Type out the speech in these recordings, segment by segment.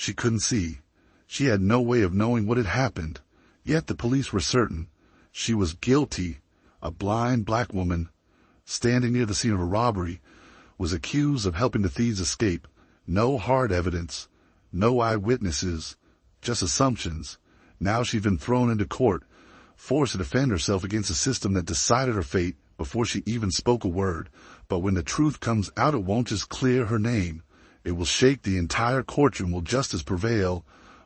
She couldn't see. She had no way of knowing what had happened. Yet the police were certain. She was guilty. A blind black woman, standing near the scene of a robbery, was accused of helping the thieves escape. No hard evidence. No eyewitnesses. Just assumptions. Now she'd been thrown into court, forced to defend herself against a system that decided her fate before she even spoke a word. But when the truth comes out, it won't just clear her name. It will shake the entire courtroom. Will justice prevail,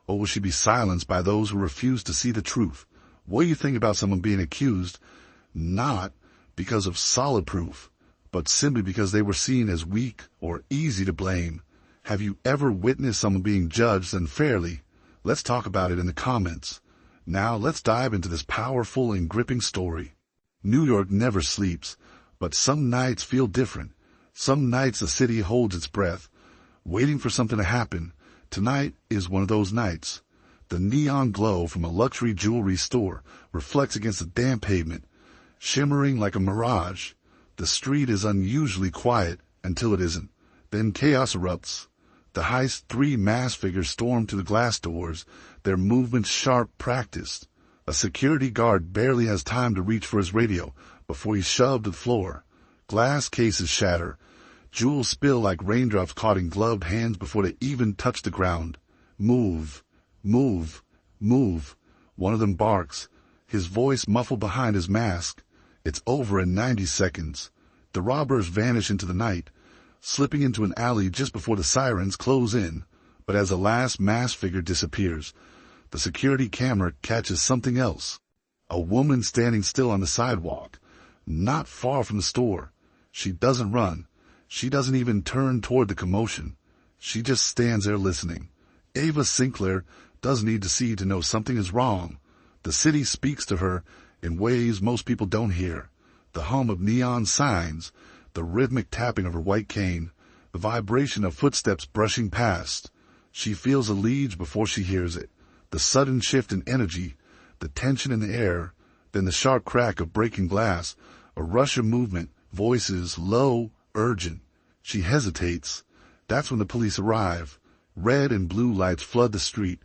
or will she be silenced by those who refuse to see the truth? What do you think about someone being accused, not because of solid proof, but simply because they were seen as weak or easy to blame? Have you ever witnessed someone being judged unfairly? Let's talk about it in the comments. Now let's dive into this powerful and gripping story. New York never sleeps, but some nights feel different. Some nights the city holds its breath, waiting for something to happen. Tonight is one of those nights. The neon glow from a luxury jewelry store reflects against the damp pavement, shimmering like a mirage. The street is unusually quiet until it isn't. Then chaos erupts. The heist's three masked figures storm to the glass doors, their movements sharp, practiced. A security guard barely has time to reach for his radio before he's shoved to the floor. Glass cases shatter. Jewels spill like raindrops caught in gloved hands before they even touch the ground. Move. Move. Move. One of them barks, his voice muffled behind his mask. It's over in 90 seconds. The robbers vanish into the night, slipping into an alley just before the sirens close in. But as the last masked figure disappears, the security camera catches something else. A woman standing still on the sidewalk, not far from the store. She doesn't run. She doesn't even turn toward the commotion. She just stands there listening. Ava Sinclair doesn't need to see to know something is wrong. The city speaks to her in ways most people don't hear. The hum of neon signs, the rhythmic tapping of her white cane, the vibration of footsteps brushing past. She feels a liege before she hears it. The sudden shift in energy, the tension in the air, then the sharp crack of breaking glass, a rush of movement, voices low, urgent. She hesitates. That's when the police arrive. Red and blue lights flood the street,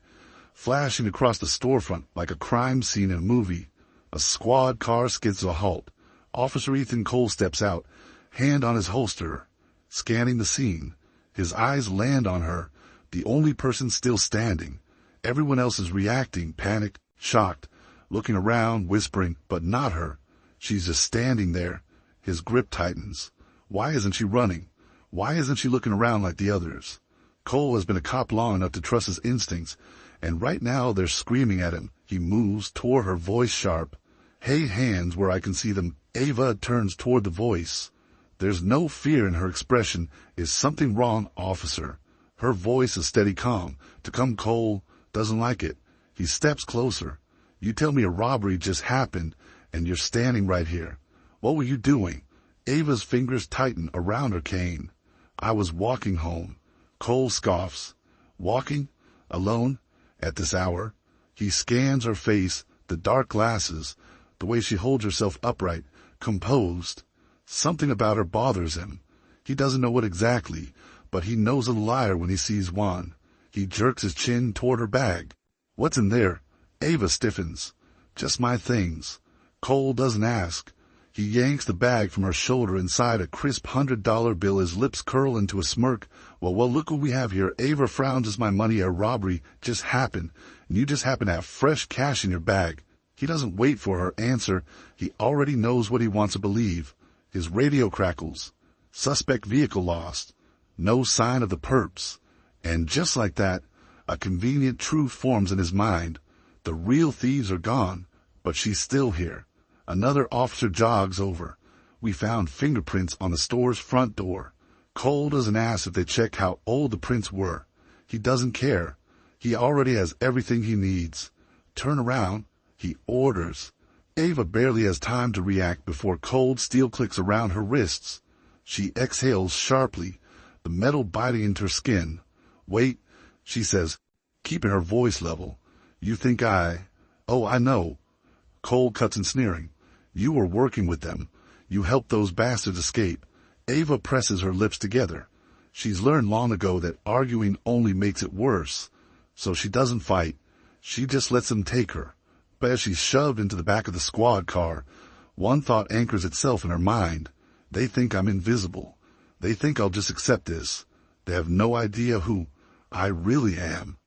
flashing across the storefront like a crime scene in a movie. A squad car skids to a halt. Officer Ethan Cole steps out, hand on his holster, scanning the scene. His eyes land on her, the only person still standing. Everyone else is reacting, panicked, shocked, looking around, whispering, but not her. She's just standing there. His grip tightens. Why isn't she running? Why isn't she looking around like the others? Cole has been a cop long enough to trust his instincts, and right now they're screaming at him. He moves toward her, voice sharp. Hey, hands where I can see them. Ava turns toward the voice. There's no fear in her expression. Is something wrong, officer? Her voice is steady calm. To come Cole doesn't like it. He steps closer. You tell me a robbery just happened, and you're standing right here. What were you doing? Ava's fingers tighten around her cane. I was walking home. Cole scoffs. Walking? Alone? At this hour? He scans her face, the dark glasses, the way she holds herself upright, composed. Something about her bothers him. He doesn't know what exactly, but he knows a liar when he sees one. He jerks his chin toward her bag. What's in there? Ava stiffens. Just my things. Cole doesn't ask. He yanks the bag from her shoulder. Inside a crisp $100 bill. His lips curl into a smirk. Well, look what we have here. Ava frowns. Is my money a robbery just happened, and you just happen to have fresh cash in your bag? He doesn't wait for her answer. He already knows what he wants to believe. His radio crackles. Suspect vehicle lost. No sign of the perps. And just like that, a convenient truth forms in his mind. The real thieves are gone, but she's still here. Another officer jogs over. We found fingerprints on the store's front door. Cole doesn't ask if they check how old the prints were. He doesn't care. He already has everything he needs. Turn around, he orders. Ava barely has time to react before cold steel clicks around her wrists. She exhales sharply, the metal biting into her skin. Wait, she says, keeping her voice level. You think Oh, I know. Cole cuts in, sneering. You were working with them. You helped those bastards escape. Ava presses her lips together. She's learned long ago that arguing only makes it worse. So she doesn't fight. She just lets them take her. But as she's shoved into the back of the squad car, one thought anchors itself in her mind. They think I'm invisible. They think I'll just accept this. They have no idea who I really am.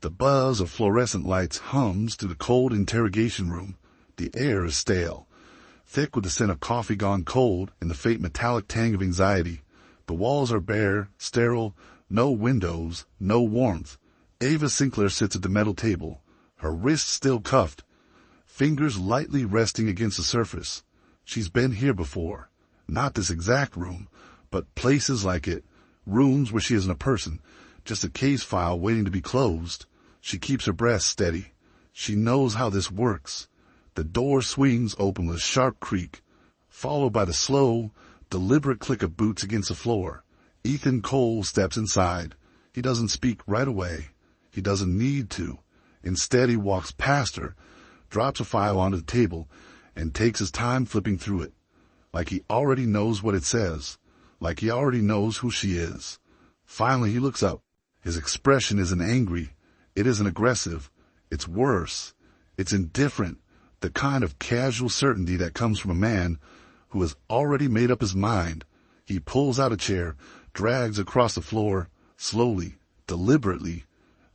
The buzz of fluorescent lights hums through the cold interrogation room. The air is stale, thick with the scent of coffee gone cold and the faint metallic tang of anxiety. The walls are bare, sterile, no windows, no warmth. Ava Sinclair sits at the metal table, her wrists still cuffed, fingers lightly resting against the surface. She's been here before. Not this exact room, but places like it. Rooms where she isn't a person, just a case file waiting to be closed. She keeps her breath steady. She knows how this works. The door swings open with a sharp creak, followed by the slow, deliberate click of boots against the floor. Ethan Cole steps inside. He doesn't speak right away. He doesn't need to. Instead, he walks past her, drops a file onto the table, and takes his time flipping through it. Like he already knows what it says. Like he already knows who she is. Finally, he looks up. His expression isn't angry. It isn't aggressive. It's worse. It's indifferent. The kind of casual certainty that comes from a man who has already made up his mind. He pulls out a chair, drags across the floor, slowly, deliberately,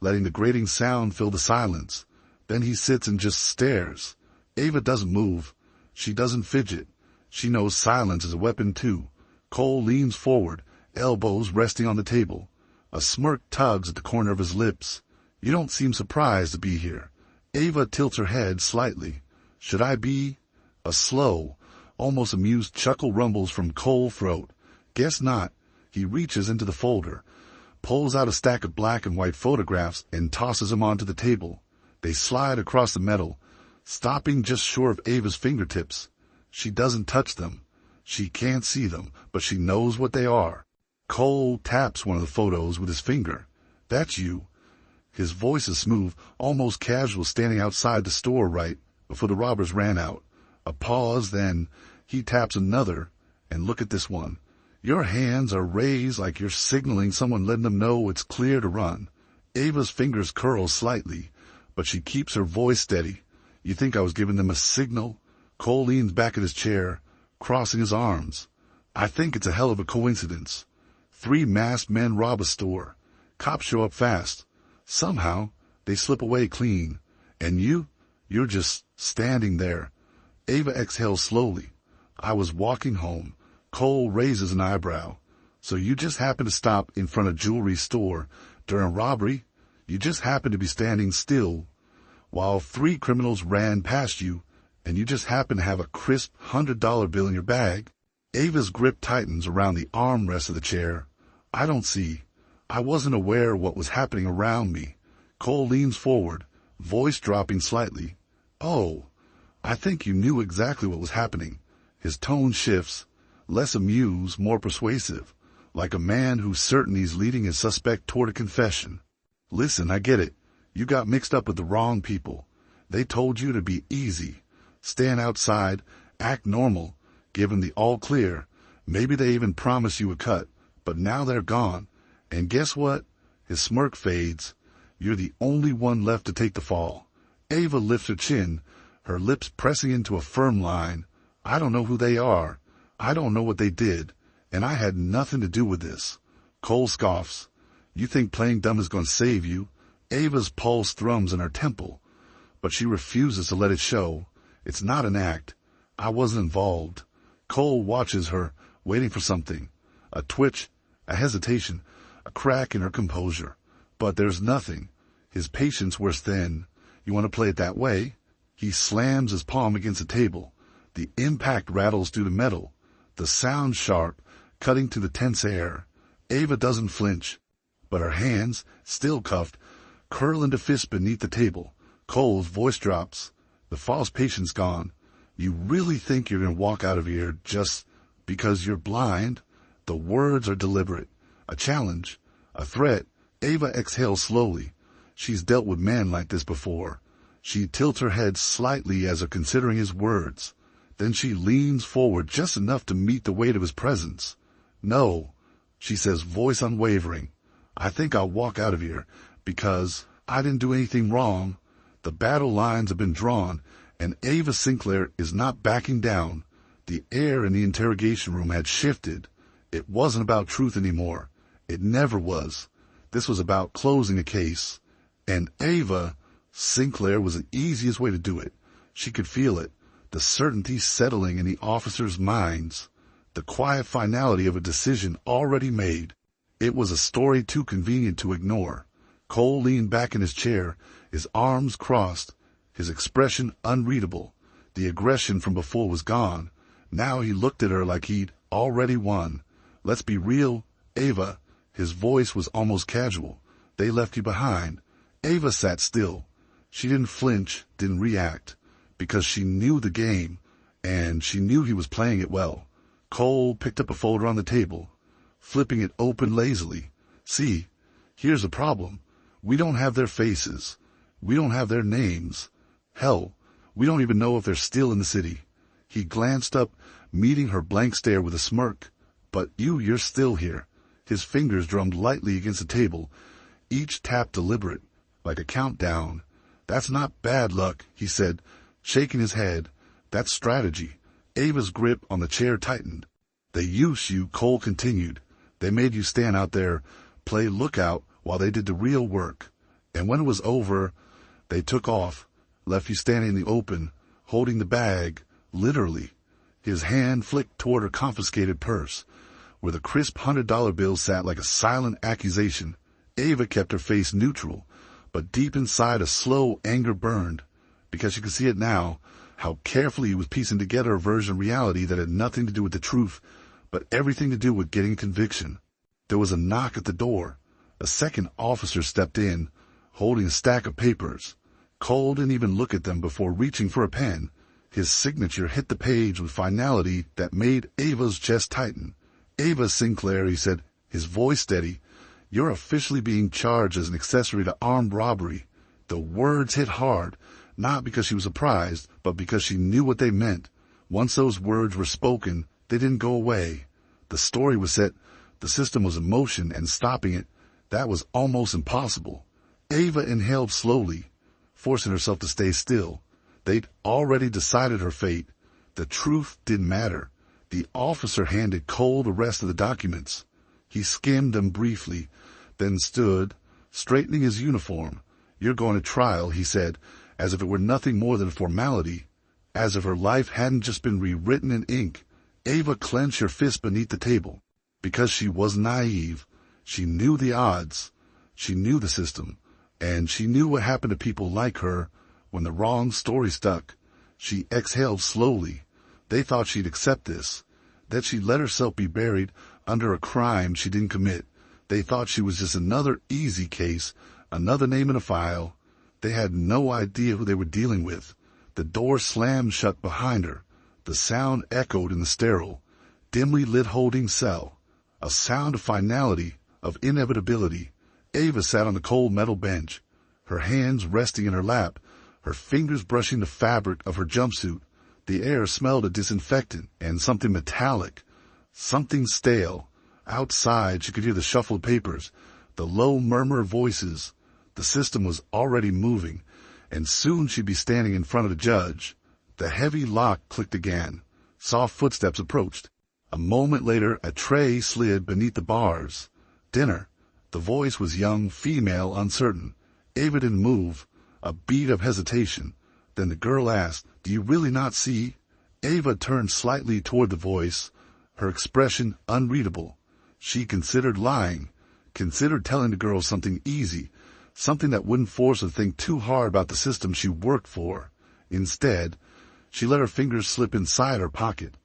letting the grating sound fill the silence. Then he sits and just stares. Ava doesn't move. She doesn't fidget. She knows silence is a weapon too. Cole leans forward, elbows resting on the table. A smirk tugs at the corner of his lips. You don't seem surprised to be here. Ava tilts her head slightly. Should I be? A slow, almost amused chuckle rumbles from Cole's throat. Guess not. He reaches into the folder, pulls out a stack of black and white photographs and tosses them onto the table. They slide across the metal, stopping just short of Ava's fingertips. She doesn't touch them. She can't see them, but she knows what they are. Cole taps one of the photos with his finger. That's you. His voice is smooth, almost casual, standing outside the store right before the robbers ran out. A pause, then he taps another, and look at this one. Your hands are raised like you're signaling someone, letting them know it's clear to run. Ava's fingers curl slightly, but she keeps her voice steady. You think I was giving them a signal? Cole leans back in his chair, crossing his arms. I think it's a hell of a coincidence. 3 masked men rob a store. Cops show up fast. Somehow, they slip away clean. And you're just standing there. Ava exhales slowly. I was walking home. Cole raises an eyebrow. So you just happened to stop in front of a jewelry store during a robbery? You just happened to be standing still while 3 criminals ran past you, and you just happened to have a crisp $100 bill in your bag? Ava's grip tightens around the armrest of the chair. I don't see. I wasn't aware of what was happening around me. Cole leans forward, voice dropping slightly. Oh, I think you knew exactly what was happening. His tone shifts, less amused, more persuasive, like a man who's certain he's leading his suspect toward a confession. Listen, I get it. You got mixed up with the wrong people. They told you to be easy, stand outside, act normal, give them the all clear. Maybe they even promised you a cut, but now they're gone. And guess what? His smirk fades. You're the only one left to take the fall. Ava lifts her chin, her lips pressing into a firm line. I don't know who they are. I don't know what they did, and I had nothing to do with this. Cole scoffs. You think playing dumb is going to save you? Ava's pulse thrums in her temple, but she refuses to let it show. It's not an act. I wasn't involved. Cole watches her, waiting for something. A twitch, a hesitation, a crack in her composure. But there's nothing. His patience wears thin. You want to play it that way? He slams his palm against the table. The impact rattles through the metal, the sound sharp, cutting to the tense air. Ava doesn't flinch, but her hands, still cuffed, curl into fists beneath the table. Cole's voice drops. The false patience gone. You really think you're going to walk out of here just because you're blind? The words are deliberate. A challenge. A threat. Ava exhales slowly. She's dealt with men like this before. She tilts her head slightly as if considering his words. Then she leans forward just enough to meet the weight of his presence. No, she says, voice unwavering. I think I'll walk out of here because I didn't do anything wrong. The battle lines have been drawn, and Ava Sinclair is not backing down. The air in the interrogation room had shifted. It wasn't about truth anymore. It never was. This was about closing a case. And Ava Sinclair was the easiest way to do it. She could feel it, the certainty settling in the officers' minds, the quiet finality of a decision already made. It was a story too convenient to ignore. Cole leaned back in his chair, his arms crossed, his expression unreadable. The aggression from before was gone. Now he looked at her like he'd already won. Let's be real, Ava. His voice was almost casual. They left you behind. Ava sat still. She didn't flinch, didn't react, because she knew the game, and she knew he was playing it well. Cole picked up a folder on the table, flipping it open lazily. See, here's the problem. We don't have their faces. We don't have their names. Hell, we don't even know if they're still in the city. He glanced up, meeting her blank stare with a smirk. But you're still here. His fingers drummed lightly against the table, each tap deliberate, like a countdown. That's not bad luck, he said, shaking his head. That's strategy. Ava's grip on the chair tightened. They used you, Cole continued. They made you stand out there, play lookout while they did the real work. And when it was over, they took off, left you standing in the open, holding the bag, literally. His hand flicked toward her confiscated purse, where the crisp $100 bill sat like a silent accusation. Ava kept her face neutral, but deep inside a slow anger burned, because she could see it now, how carefully he was piecing together a version of reality that had nothing to do with the truth, but everything to do with getting conviction. There was a knock at the door. A second officer stepped in, holding a stack of papers. Cole didn't even look at them before reaching for a pen. His signature hit the page with finality that made Ava's chest tighten. Ava Sinclair, he said, his voice steady, you're officially being charged as an accessory to armed robbery. The words hit hard, not because she was surprised, but because she knew what they meant. Once those words were spoken, they didn't go away. The story was set, the system was in motion, and stopping it, that was almost impossible. Ava inhaled slowly, forcing herself to stay still. They'd already decided her fate. The truth didn't matter. The officer handed Cole the rest of the documents. He skimmed them briefly, then stood, straightening his uniform. You're going to trial, he said, as if it were nothing more than a formality, as if her life hadn't just been rewritten in ink. Ava clenched her fist beneath the table. Because she was naive, she knew the odds, she knew the system, and she knew what happened to people like her when the wrong story stuck. She exhaled slowly. They thought she'd accept this, that she'd let herself be buried under a crime she didn't commit. They thought she was just another easy case, another name in a file. They had no idea who they were dealing with. The door slammed shut behind her. The sound echoed in the sterile, dimly lit holding cell. A sound of finality, of inevitability. Ava sat on the cold metal bench, her hands resting in her lap, her fingers brushing the fabric of her jumpsuit. The air smelled of disinfectant and something metallic, something stale. Outside, she could hear the shuffled papers, the low murmur of voices. The system was already moving, and soon she'd be standing in front of the judge. The heavy lock clicked again. Soft footsteps approached. A moment later, a tray slid beneath the bars. Dinner. The voice was young, female, uncertain. Ava didn't move. A beat of hesitation. Then the girl asked, "Do you really not see?" Ava turned slightly toward the voice, her expression unreadable. She considered lying, considered telling the girl something easy, something that wouldn't force her to think too hard about the system she worked for. Instead, she let her fingers slip inside her pocket,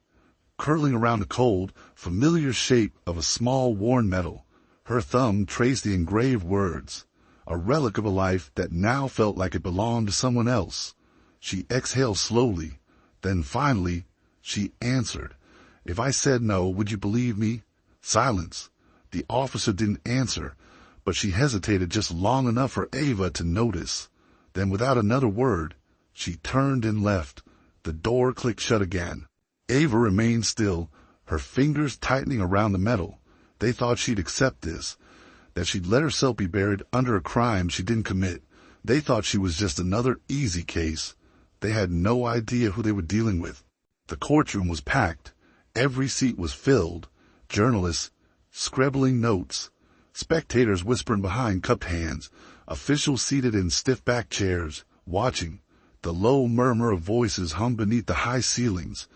curling around the cold, familiar shape of a small worn medal. Her thumb traced the engraved words, a relic of a life that now felt like it belonged to someone else. She exhaled slowly. Then finally, she answered. "If I said no, would you believe me?" Silence. The officer didn't answer, but she hesitated just long enough for Ava to notice. Then without another word, she turned and left. The door clicked shut again. Ava remained still, her fingers tightening around the metal. They thought she'd accept this, that she'd let herself be buried under a crime she didn't commit. They thought she was just another easy case. They had no idea who they were dealing with. The courtroom was packed. Every seat was filled. Journalists scribbling notes, spectators whispering behind cupped hands, officials seated in stiff-backed chairs, watching. The low murmur of voices hung beneath the high ceilings,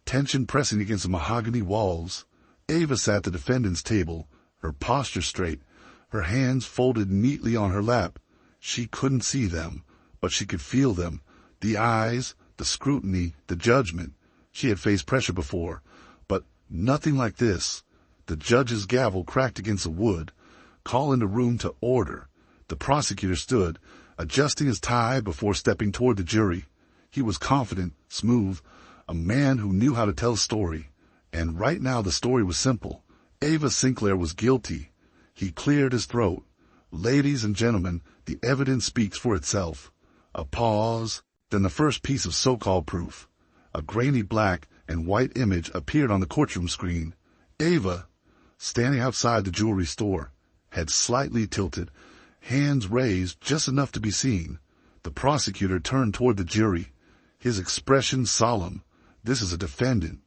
tension pressing against the mahogany walls. Ava sat at the defendant's table, her posture straight, her hands folded neatly on her lap. She couldn't see them, but she could feel them. The eyes, the scrutiny, the judgment. She had faced pressure before, but nothing like this. The judge's gavel cracked against the wood, calling the room to order. The prosecutor stood, adjusting his tie before stepping toward the jury. He was confident, smooth, a man who knew how to tell a story. And right now the story was simple. Ava Sinclair was guilty. He cleared his throat. Ladies and gentlemen, the evidence speaks for itself. A pause, then the first piece of so-called proof. A grainy black and white image appeared on the courtroom screen. Ava, standing outside the jewelry store, head slightly tilted, hands raised just enough to be seen. The prosecutor turned toward the jury, his expression solemn. This is a defendant,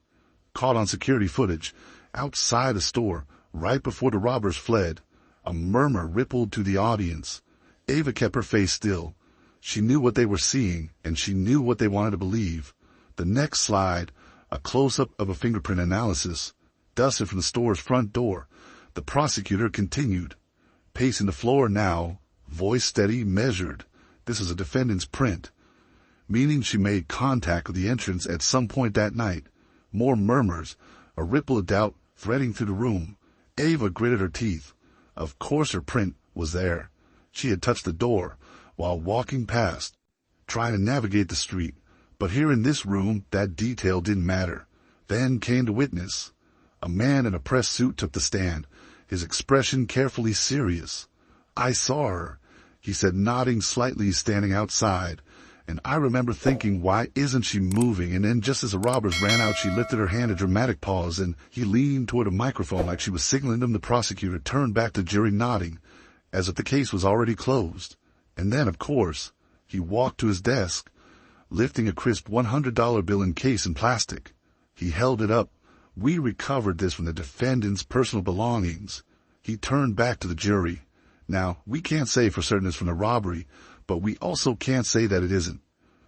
caught on security footage, outside a store, right before the robbers fled. A murmur rippled through the audience. Ava kept her face still. She knew what they were seeing, and she knew what they wanted to believe. The next slide, a close-up of a fingerprint analysis, dusted from the store's front door. The prosecutor continued, pacing the floor now, voice steady, measured. This is a defendant's print, meaning she made contact with the entrance at some point that night. More murmurs, a ripple of doubt threading through the room. Ava gritted her teeth. Of course her print was there. She had touched the door while walking past, trying to navigate the street. But here in this room, that detail didn't matter. Then came the witness. A man in a press suit took the stand, his expression carefully serious. "I saw her," he said, nodding slightly, standing outside. "And I remember thinking, why isn't she moving?" And then just as the robbers ran out, she lifted her hand, a dramatic pause, and he leaned toward a microphone like she was signaling them. The prosecutor turned back to the jury, nodding, as if the case was already closed. And then, of course, he walked to his desk, lifting a crisp $100 bill encased in plastic. He held it up. "We recovered this from the defendant's personal belongings." He turned back to the jury. "Now, we can't say for certain it's from the robbery, but we also can't say that it isn't."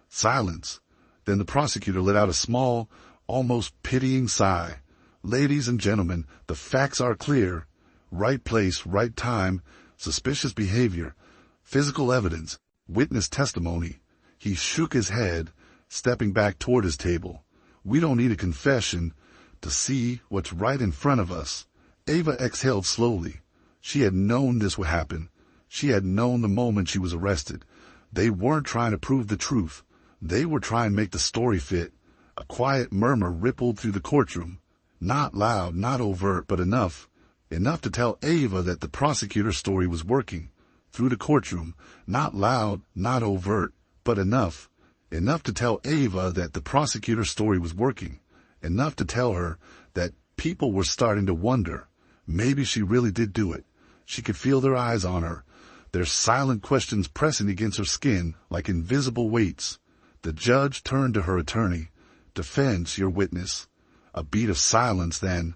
Silence. Then the prosecutor let out a small, almost pitying sigh. "Ladies and gentlemen, the facts are clear. Right place, right time, suspicious behavior, physical evidence, witness testimony." He shook his head, stepping back toward his table. "We don't need a confession to see what's right in front of us." Ava exhaled slowly. She had known this would happen. She had known the moment she was arrested. They weren't trying to prove the truth. They were trying to make the story fit. A quiet murmur rippled through the courtroom. Not loud, not overt, but enough to tell Ava that the prosecutor's story was working. Through the courtroom, not loud, not overt, but enough to tell Ava that the prosecutor's story was working. Enough to tell her that people were starting to wonder. Maybe she really did do it. She could feel their eyes on her, their silent questions pressing against her skin like invisible weights. The judge turned to her attorney. "Defense, your witness." A beat of silence then.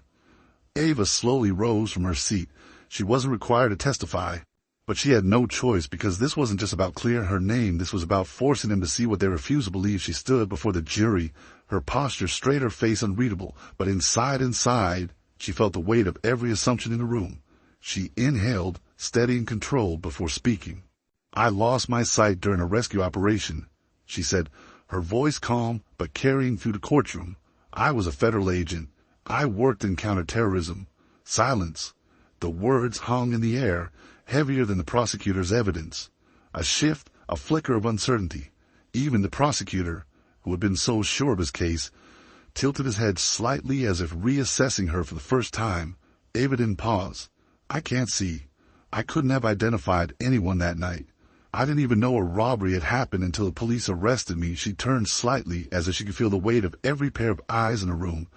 Ava slowly rose from her seat. She wasn't required to testify, but she had no choice, because this wasn't just about clearing her name. This was about forcing them to see what they refused to believe. She stood before the jury, her posture straight, her face unreadable, but inside, she felt the weight of every assumption in the room. She inhaled, steady and controlled, before speaking. "I lost my sight during a rescue operation," she said, her voice calm but carrying through the courtroom. "I was a federal agent. I worked in counterterrorism." Silence. The words hung in the air, heavier than the prosecutor's evidence. A shift, a flicker of uncertainty. Even the prosecutor, who had been so sure of his case, tilted his head slightly as if reassessing her for the first time. Ava didn't pause. "I can't see. I couldn't have identified anyone that night. I didn't even know a robbery had happened until the police arrested me." She turned slightly, as if she could feel the weight of every pair of eyes in the room.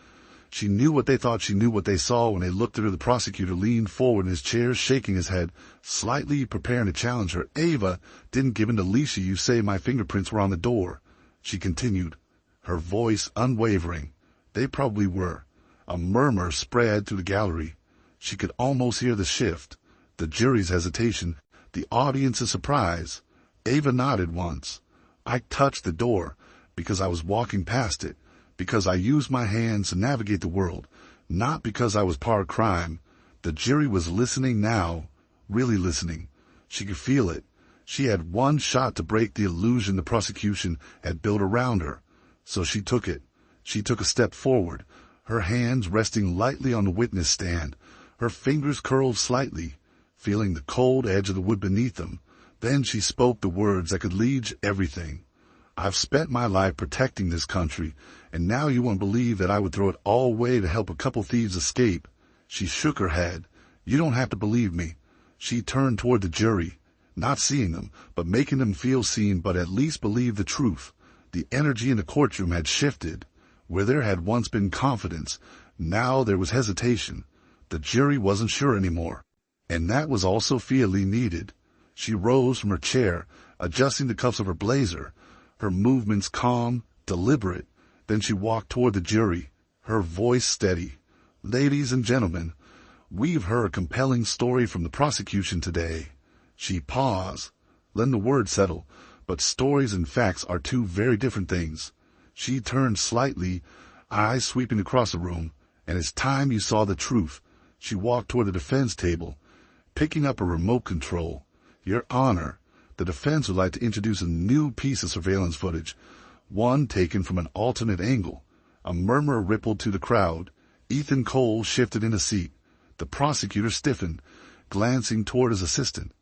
She knew what they thought she knew what they saw when they looked at her. The prosecutor leaned forward in his chair, shaking his head, slightly preparing to challenge her. Ava didn't give in to Alicia. You say my fingerprints were on the door, she continued, her voice unwavering. They probably were. A murmur spread through the gallery. She could almost hear the shift, the jury's hesitation, the audience's surprise. Ava nodded once. I touched the door because I was walking past it, because I used my hands to navigate the world, not because I was part of crime. The jury was listening now, really listening. She could feel it. She had one shot to break the illusion the prosecution had built around her. So she took it. She took a step forward, her hands resting lightly on the witness stand, her fingers curled slightly, feeling the cold edge of the wood beneath them. Then she spoke the words that could lead to everything. I've spent my life protecting this country, and now you won't believe that I would throw it all away to help a couple thieves escape. She shook her head. You don't have to believe me. She turned toward the jury, not seeing them, but making them feel seen, but at least believe the truth. The energy in the courtroom had shifted. Where there had once been confidence, now there was hesitation. The jury wasn't sure anymore. And that was all Sophia Lee needed. She rose from her chair, adjusting the cuffs of her blazer, her movements calm, deliberate. Then she walked toward the jury, her voice steady. Ladies and gentlemen, we've heard a compelling story from the prosecution today. She paused, letting the words settle, but stories and facts are two very different things. She turned slightly, eyes sweeping across the room, and it's time you saw the truth. She walked toward the defense table, picking up a remote control. Your Honor, the defense would like to introduce a new piece of surveillance footage, one taken from an alternate angle. A murmur rippled to the crowd. Ethan Cole shifted in a seat. The prosecutor stiffened, glancing toward his assistant,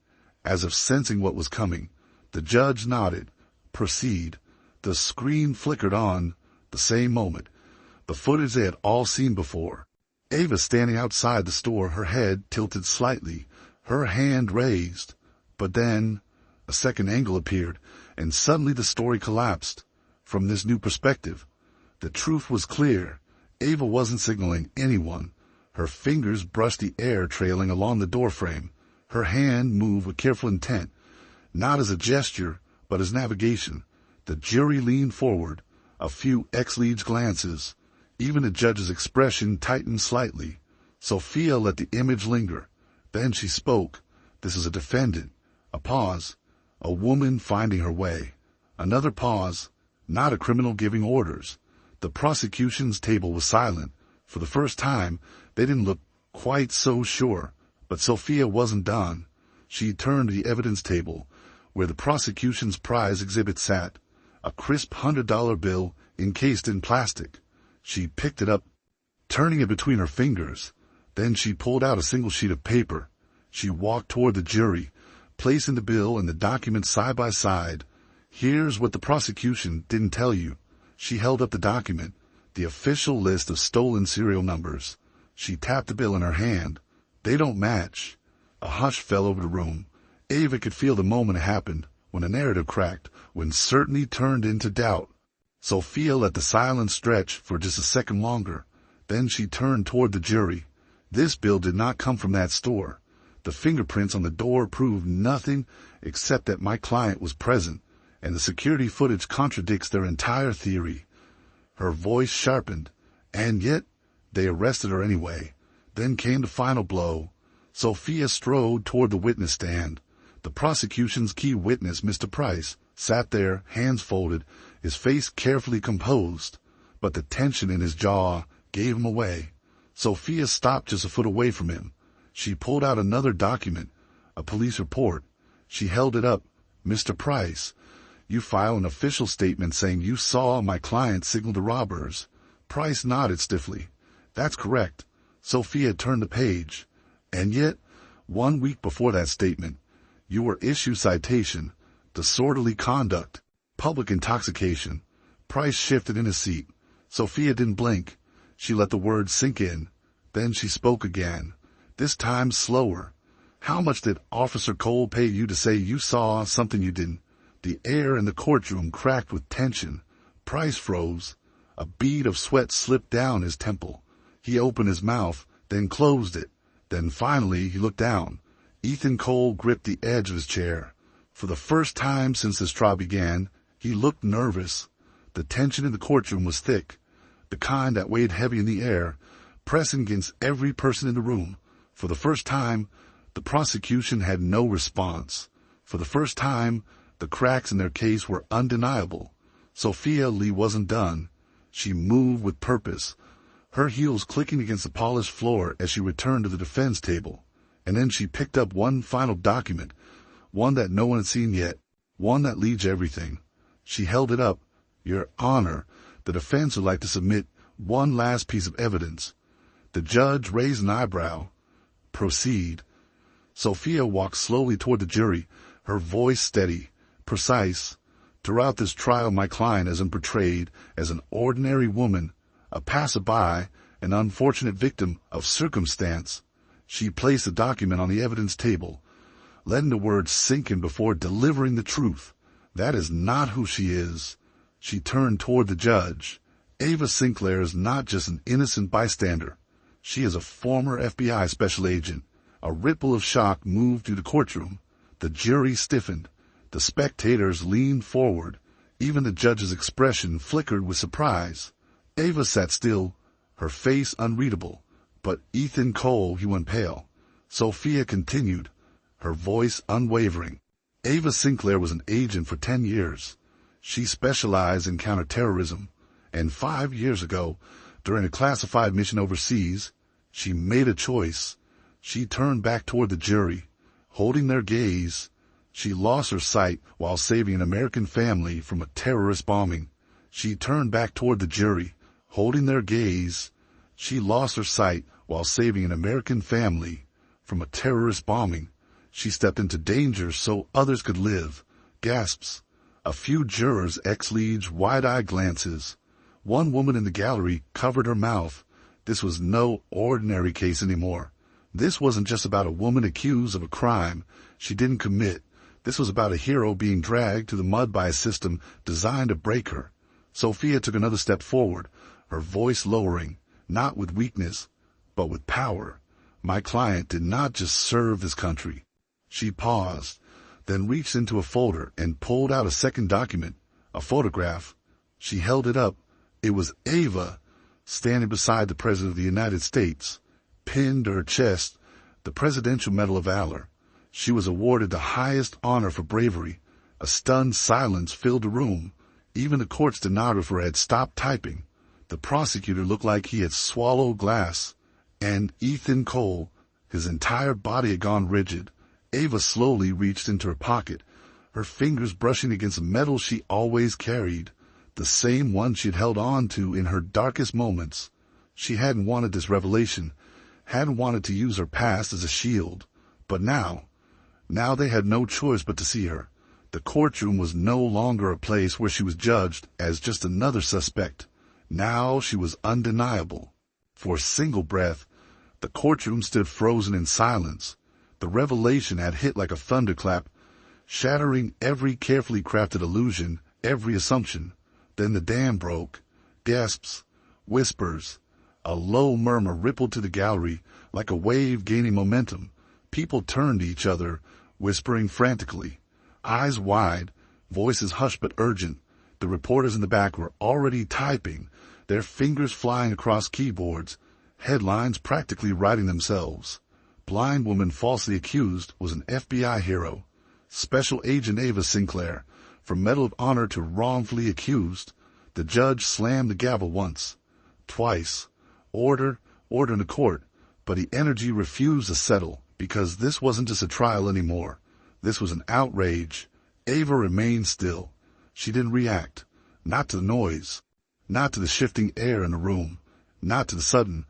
as if sensing what was coming. The judge nodded. Proceed. The screen flickered on the same moment. The footage they had all seen before. Ava standing outside the store, her head tilted slightly, her hand raised. But then a second angle appeared, and suddenly the story collapsed. From this new perspective, the truth was clear. Ava wasn't signaling anyone. Her fingers brushed the air trailing along the doorframe. Her hand moved with careful intent, not as a gesture, but as navigation. The jury leaned forward, a few ex-leads glances. Even the judge's expression tightened slightly. Sophia let the image linger. Then she spoke. This is a defendant. A pause. A woman finding her way. Another pause. Not a criminal giving orders. The prosecution's table was silent. For the first time, they didn't look quite so sure. But Sophia wasn't done. She turned to the evidence table, where the prosecution's prize exhibit sat, a crisp $100 bill encased in plastic. She picked it up, turning it between her fingers. Then she pulled out a single sheet of paper. She walked toward the jury, placing the bill and the document side by side. Here's what the prosecution didn't tell you. She held up the document, the official list of stolen serial numbers. She tapped the bill in her hand. They don't match. A hush fell over the room. Ava could feel the moment it happened, when a narrative cracked, when certainty turned into doubt. Sophia let the silence stretch for just a second longer. Then she turned toward the jury. This bill did not come from that store. The fingerprints on the door proved nothing except that my client was present, and the security footage contradicts their entire theory. Her voice sharpened, and yet they arrested her anyway. Then came the final blow. Sophia strode toward the witness stand. The prosecution's key witness, Mr. Price, sat there, hands folded, his face carefully composed, but the tension in his jaw gave him away. Sophia stopped just a foot away from him. She pulled out another document, a police report. She held it up. Mr. Price, you file an official statement saying you saw my client signal the robbers. Price nodded stiffly. That's correct. Sophia turned the page. And yet, 1 week before that statement, you were issued citation, disorderly conduct, public intoxication. Price shifted in his seat. Sophia didn't blink. She let the words sink in. Then she spoke again, this time slower. How much did Officer Cole pay you to say you saw something you didn't? The air in the courtroom cracked with tension. Price froze. A bead of sweat slipped down his temple. He opened his mouth, then closed it. Then finally he looked down. Ethan Cole gripped the edge of his chair. For the first time since this trial began, he looked nervous. The tension in the courtroom was thick, the kind that weighed heavy in the air, pressing against every person in the room. For the first time, the prosecution had no response. For the first time, the cracks in their case were undeniable. Sophia Lee wasn't done. She moved with purpose, her heels clicking against the polished floor as she returned to the defense table. And then she picked up one final document, one that no one had seen yet, one that leads everything. She held it up. Your Honor, the defense would like to submit one last piece of evidence. The judge raised an eyebrow. Proceed. Sophia walked slowly toward the jury, her voice steady, precise. Throughout this trial, my client has been portrayed as an ordinary woman, a passerby, an unfortunate victim of circumstance. She placed the document on the evidence table, letting the words sink in before delivering the truth. That is not who she is. She turned toward the judge. Ava Sinclair is not just an innocent bystander. She is a former FBI special agent. A ripple of shock moved through the courtroom. The jury stiffened. The spectators leaned forward. Even the judge's expression flickered with surprise. Ava sat still, her face unreadable. But Ethan Cole, he went pale. Sophia continued, her voice unwavering. Ava Sinclair was an agent for 10 years. She specialized in counterterrorism. And 5 years ago, during a classified mission overseas, she made a choice. She turned back toward the jury, holding their gaze. She lost her sight while saving an American family from a terrorist bombing. She turned back toward the jury, holding their gaze. She lost her sight while saving an American family from a terrorist bombing. She stepped into danger so others could live. Gasps. A few jurors exchanged wide-eyed glances. One woman in the gallery covered her mouth. This was no ordinary case anymore. This wasn't just about a woman accused of a crime she didn't commit. This was about a hero being dragged to the mud by a system designed to break her. Sophia took another step forward, her voice lowering, not with weakness, but with power. My client did not just serve this country. She paused, then reached into a folder and pulled out a second document, a photograph. She held it up. It was Ava, standing beside the President of the United States, pinned to her chest, the Presidential Medal of Valor. She was awarded the highest honor for bravery. A stunned silence filled the room. Even the court stenographer had stopped typing. The prosecutor looked like he had swallowed glass. And Ethan Cole, his entire body had gone rigid. Ava slowly reached into her pocket, her fingers brushing against a medal she always carried, the same one she had held on to in her darkest moments. She hadn't wanted this revelation, hadn't wanted to use her past as a shield. But now they had no choice but to see her. The courtroom was no longer a place where she was judged as just another suspect. Now she was undeniable. For a single breath, the courtroom stood frozen in silence. The revelation had hit like a thunderclap, shattering every carefully crafted illusion, every assumption. Then the dam broke. Gasps, whispers, a low murmur rippled to the gallery like a wave gaining momentum. People turned to each other, whispering frantically, eyes wide, voices hushed but urgent. The reporters in the back were already typing, their fingers flying across keyboards, headlines practically writing themselves. Blind woman falsely accused was an FBI hero. Special Agent Ava Sinclair, from Medal of Honor to wrongfully accused. The judge slammed the gavel once, twice. Order in the court. But the energy refused to settle, because this wasn't just a trial anymore. This was an outrage. Ava remained still. She didn't react. Not to the noise. Not to the shifting air in the room. Not to the sudden,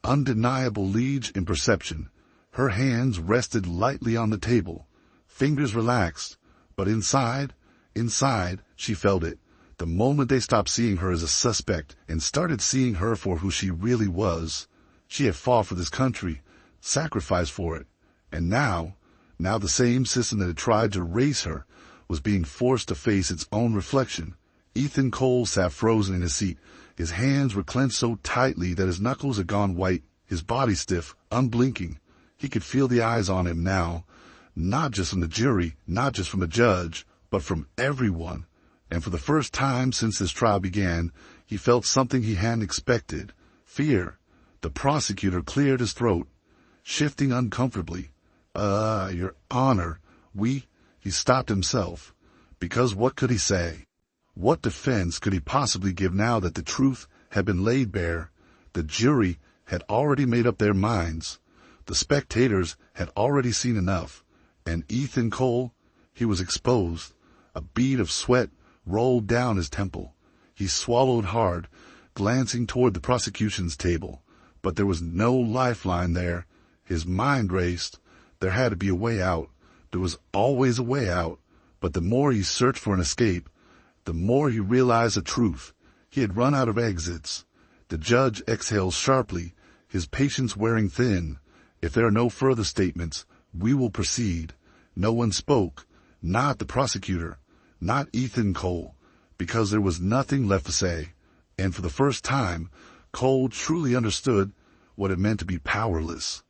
undeniable leap in perception. Her hands rested lightly on the table. Fingers relaxed. But inside, she felt it. The moment they stopped seeing her as a suspect and started seeing her for who she really was. She had fought for this country, sacrificed for it. And now the same system that had tried to erase her was being forced to face its own reflection. Ethan Cole sat frozen in his seat, His hands were clenched so tightly that his knuckles had gone white, his body stiff, unblinking. He could feel the eyes on him now, not just from the jury, not just from the judge, but from everyone. And for the first time since this trial began, he felt something he hadn't expected: fear. The prosecutor cleared his throat, shifting uncomfortably. Your Honor, He stopped himself, because what could he say? What defense could he possibly give now that the truth had been laid bare? The jury had already made up their minds. The spectators had already seen enough. And Ethan Cole, he was exposed. A bead of sweat rolled down his temple. He swallowed hard, glancing toward the prosecution's table. But there was no lifeline there. His mind raced. There had to be a way out. There was always a way out. But the more he searched for an escape, the more he realized the truth. He had run out of exits. The judge exhaled sharply, his patience wearing thin. If there are no further statements, we will proceed. No one spoke, not the prosecutor, not Ethan Cole, because there was nothing left to say. And for the first time, Cole truly understood what it meant to be powerless.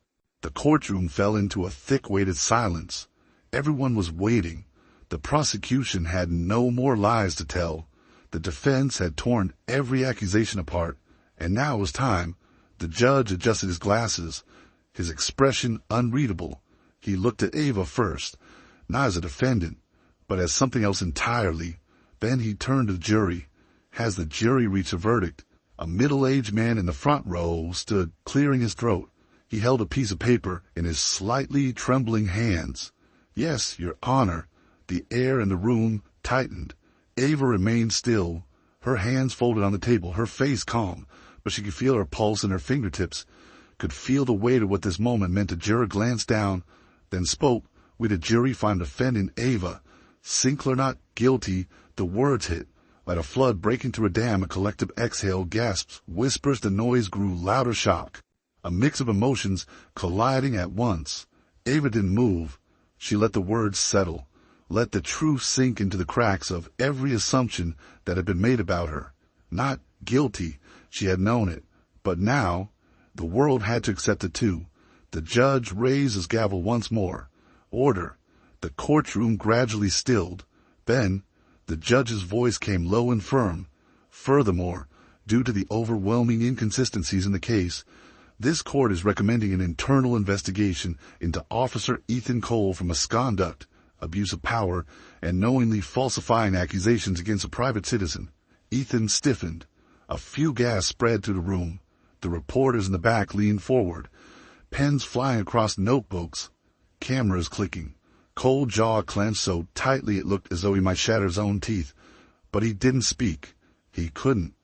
The courtroom fell into a thick-weighted silence. Everyone was waiting. The prosecution had no more lies to tell. The defense had torn every accusation apart, and now it was time. The judge adjusted his glasses, his expression unreadable. He looked at Ava first, not as a defendant, but as something else entirely. Then he turned to the jury. As the jury reached a verdict, a middle-aged man in the front row stood, clearing his throat. He held a piece of paper in his slightly trembling hands. Yes, Your Honor. The air in the room tightened. Ava remained still, her hands folded on the table, her face calm, but she could feel her pulse in her fingertips, could feel the weight of what this moment meant. The juror glanced down, then spoke. "We the jury find defendant Ava Sinclair not guilty." The words hit like a flood breaking through a dam. A collective exhale, gasps, whispers. The noise grew louder. Shock, a mix of emotions colliding at once. Ava didn't move. She let the words settle. Let the truth sink into the cracks of every assumption that had been made about her. Not guilty, she had known it, but now the world had to accept it too. The judge raised his gavel once more. Order. The courtroom gradually stilled. Then the judge's voice came low and firm. Furthermore, due to the overwhelming inconsistencies in the case, this court is recommending an internal investigation into Officer Ethan Cole for misconduct, abuse of power, and knowingly falsifying accusations against a private citizen. Ethan stiffened. A few gasps spread through the room. The reporters in the back leaned forward, pens flying across notebooks, cameras clicking. Cole's jaw clenched so tightly it looked as though he might shatter his own teeth. But he didn't speak. He couldn't.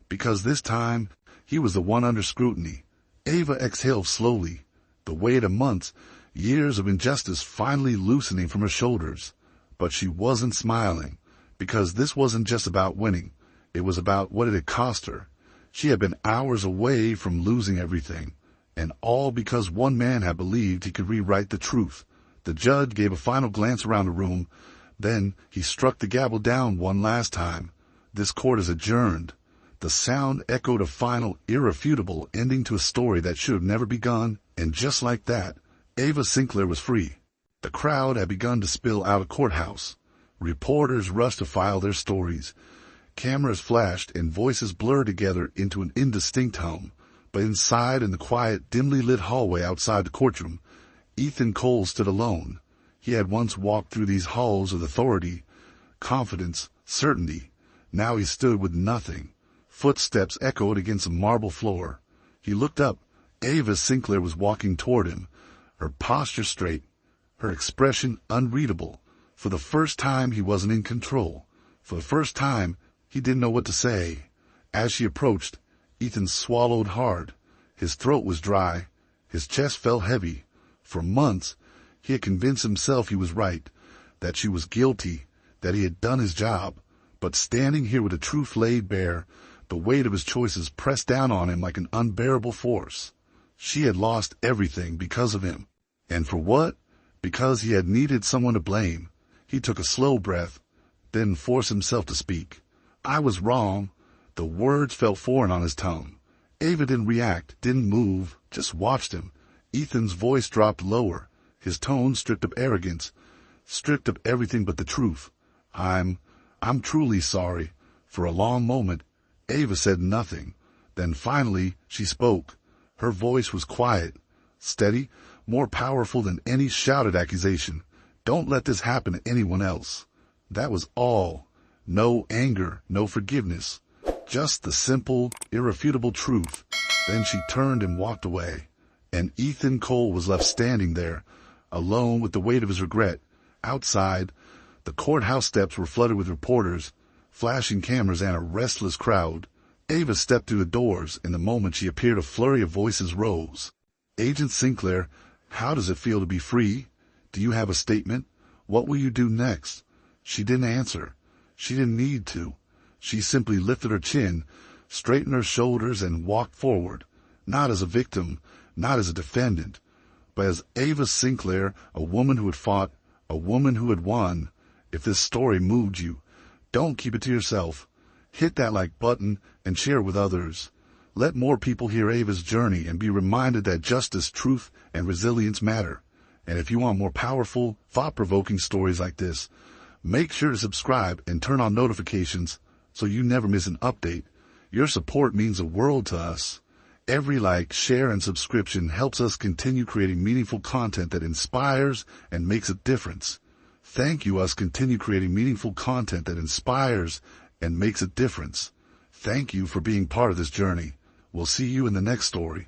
Because this time, he was the one under scrutiny. Ava exhaled slowly, the weight of months, years of injustice finally loosening from her shoulders. But she wasn't smiling, because this wasn't just about winning. It was about what it had cost her. She had been hours away from losing everything, and all because one man had believed he could rewrite the truth. The judge gave a final glance around the room. Then he struck the gavel down one last time. This court is adjourned. The sound echoed a final, irrefutable ending to a story that should have never begun, and just like that, Ava Sinclair was free. The crowd had begun to spill out of courthouse. Reporters rushed to file their stories. Cameras flashed and voices blurred together into an indistinct hum. But inside, in the quiet, dimly lit hallway outside the courtroom, Ethan Cole stood alone. He had once walked through these halls with authority, confidence, certainty. Now he stood with nothing. Footsteps echoed against a marble floor. He looked up. Ava Sinclair was walking toward him, her posture straight, her expression unreadable. For the first time, he wasn't in control. For the first time, he didn't know what to say. As she approached, Ethan swallowed hard. His throat was dry. His chest felt heavy. For months, he had convinced himself he was right, that she was guilty, that he had done his job. But standing here with the truth laid bare, the weight of his choices pressed down on him like an unbearable force. She had lost everything because of him. And for what? Because he had needed someone to blame. He took a slow breath, then forced himself to speak. "I was wrong. The words felt foreign on his tongue. Ava didn't react, didn't move, just watched him. Ethan's voice dropped lower, his tone stripped of arrogance, stripped of everything but the truth. I'm truly sorry. For a long moment, Ava said nothing. Then finally, she spoke. Her voice was quiet, steady, more powerful than any shouted accusation. Don't let this happen to anyone else. That was all. No anger, no forgiveness. Just the simple, irrefutable truth. Then she turned and walked away. And Ethan Cole was left standing there, alone with the weight of his regret. Outside, the courthouse steps were flooded with reporters, flashing cameras, and a restless crowd. Ava stepped through the doors. In the moment she appeared, a flurry of voices rose. Agent Sinclair, how does it feel to be free? Do you have a statement? What will you do next? She didn't answer. She didn't need to. She simply lifted her chin, straightened her shoulders, and walked forward. Not as a victim, not as a defendant, but as Ava Sinclair, a woman who had fought, a woman who had won. If this story moved you, don't keep it to yourself. Hit that like button and share it with others. Let more people hear Ava's journey and be reminded that justice, truth, and resilience matter. And if you want more powerful, thought-provoking stories like this, make sure to subscribe and turn on notifications so you never miss an update. Your support means the world to us. Every like, share, and subscription helps us continue creating meaningful content that inspires and makes a difference. Thank you. Us continue creating meaningful content that inspires and makes a difference. Thank you for being part of this journey. We'll see you in the next story.